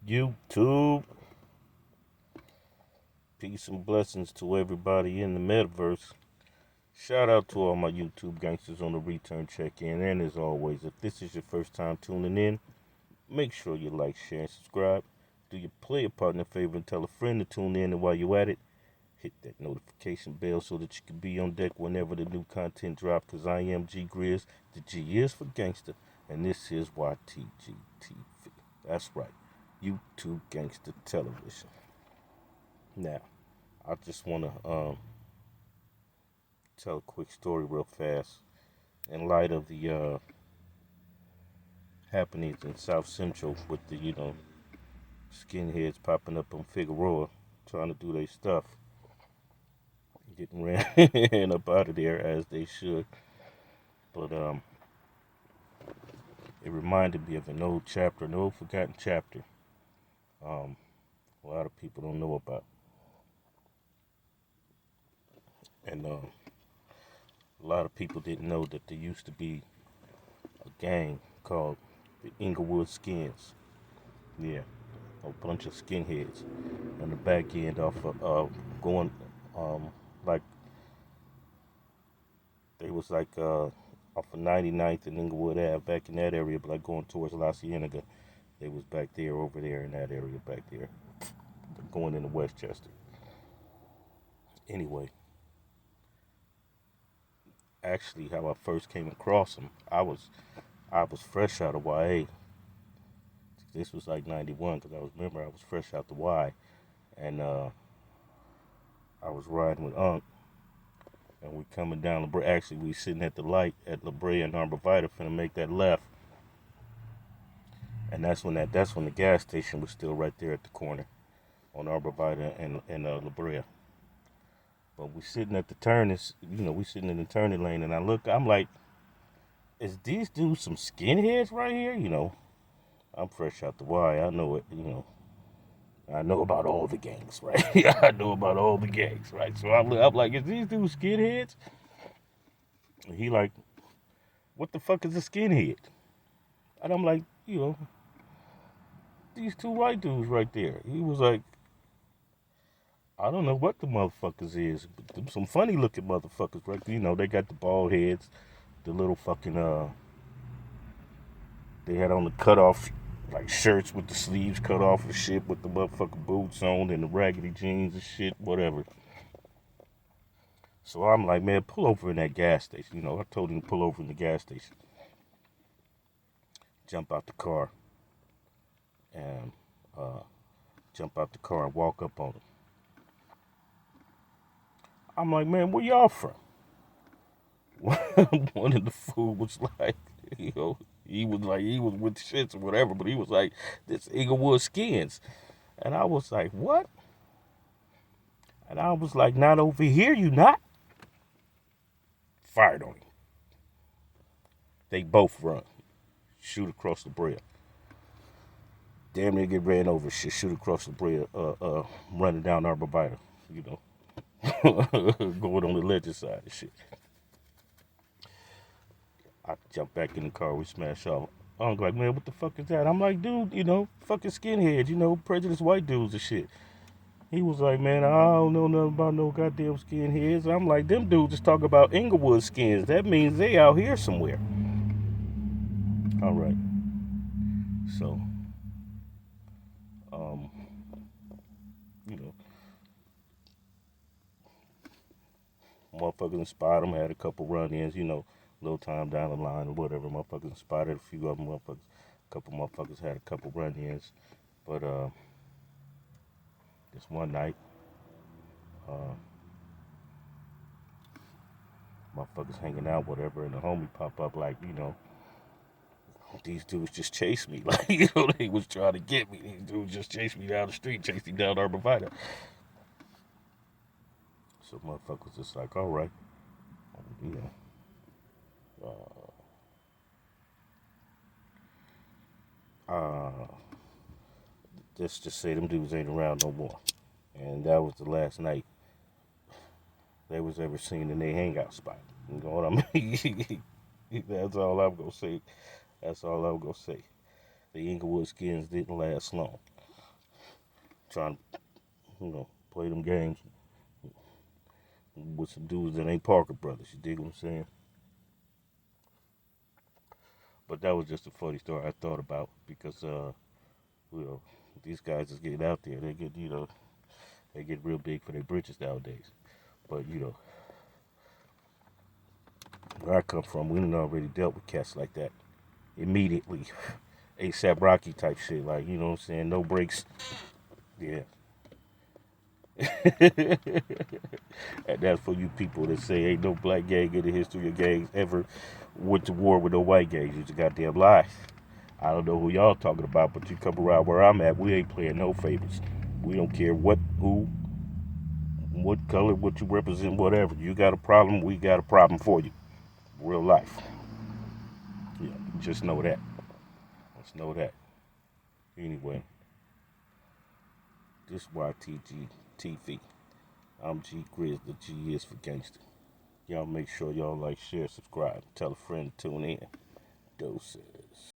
YouTube. Peace and blessings to everybody in the metaverse. Shout out to all my YouTube gangsters on the return check-in. And as always, if this is your first time tuning in, make sure you like, share, and subscribe. Do your player partner a favor and tell a friend to tune in. And while you're at it, hit that notification bell so that you can be on deck whenever the new content drops. Because I am G Grizz. The G is for gangster. And this is YTGtv. That's right. YouTube Gangster Television. Now, I just want to tell a quick story real fast. In light of the happenings in South Central with the, skinheads popping up on Figueroa trying to do their stuff. Getting ran up out of there as they should. But it reminded me of an old chapter, an old forgotten chapter. A lot of people don't know about. And a lot of people didn't know that there used to be a gang called the INGLEWOOD Skins. Yeah, a bunch of skinheads on the back end off of going, like, they was like off of 99th and Inglewood Ave, back in that area, but like going towards La Cienega. They was back there, over there in that area back there, going into Westchester. Anyway, actually, how I first came across them, I was fresh out of YA. This was like 91, because I was fresh out the Y, and I was riding with Unc, and we coming down La Brea. Actually, we sitting at the light at La Brea and Arborvitae, finna make that left, and that's when the gas station was still right there at the corner on Arborvitae and La Brea. But we sitting at the turn, we sitting in the turning lane, and I'm like, is these dudes some skinheads right here? I'm fresh out the Y. I know it, I know about all the gangs, right? I know about all the gangs, right? So I'm like, is these dudes skinheads? And he like, what the fuck is a skinhead? And I'm like, these two white dudes right there. He was like, I don't know what the motherfuckers is, but them some funny looking motherfuckers, right? They got the bald heads, the little fucking, they had on the cutoff, like, shirts with the sleeves cut off and shit, with the motherfucking boots on and the raggedy jeans and shit, whatever. So I'm like, man, pull over in that gas station. I told him to pull over in the gas station. Jump out the car and walk up on him. I'm like, man, where y'all from? One of the fool was like, he was with shits or whatever, but he was like, this Inglewood Skins. And I was like, what? And I was like, not over here, you not? Fired on him. They both run. Shoot across the Brea. Damn near get ran over. Shit, shoot across the Brea, running down Arborvitae, going on the legend side and shit. I jump back in the car, we smash off. I'm like, man, what the fuck is that? I'm like, dude, fucking skinheads, prejudiced white dudes and shit. He was like, man, I don't know nothing about no goddamn skinheads. I'm like, them dudes just talk about Inglewood Skins. That means they out here somewhere. All right. So, motherfuckers spotted them, had a couple run-ins, little time down the line or whatever. Motherfuckers spotted a few of them. A couple motherfuckers had a couple run-ins. But this one night, motherfuckers hanging out, whatever, and the homie pop up like, these dudes just chased me. Like, they was trying to get me. These dudes just chased me down the street, chased me down Arborvitae. So motherfuckers just like, all right, let's just say them dudes ain't around no more. And that was the last night they was ever seen in their hangout spot. You know what I mean? That's all I'm gonna say. That's all I'm gonna say. The Inglewood Skins didn't last long. trying to, play them games with some dudes that ain't Parker Brothers. You dig what I'm saying? But that was just a funny story I thought about because, these guys is getting out there. They get real big for their britches nowadays. But, where I come from, we done already dealt with cats like that immediately. ASAP Rocky type shit, like, you know what I'm saying? No breaks. Yeah. And that's for you people that say ain't no black gang in the history of gangs ever went to war with no white gangs. It's a goddamn lie. I don't know who y'all talking about, but you come around where I'm at, we ain't playing no favorites. We don't care what, who, what color, what you represent, whatever. You got a problem, we got a problem for you. Real life. Yeah, just know that. Let's know that. Anyway, this YTGtv. I'm G Grizz, the G is for gangster. Y'all make sure y'all like, share, subscribe. Tell a friend to tune in. Doses.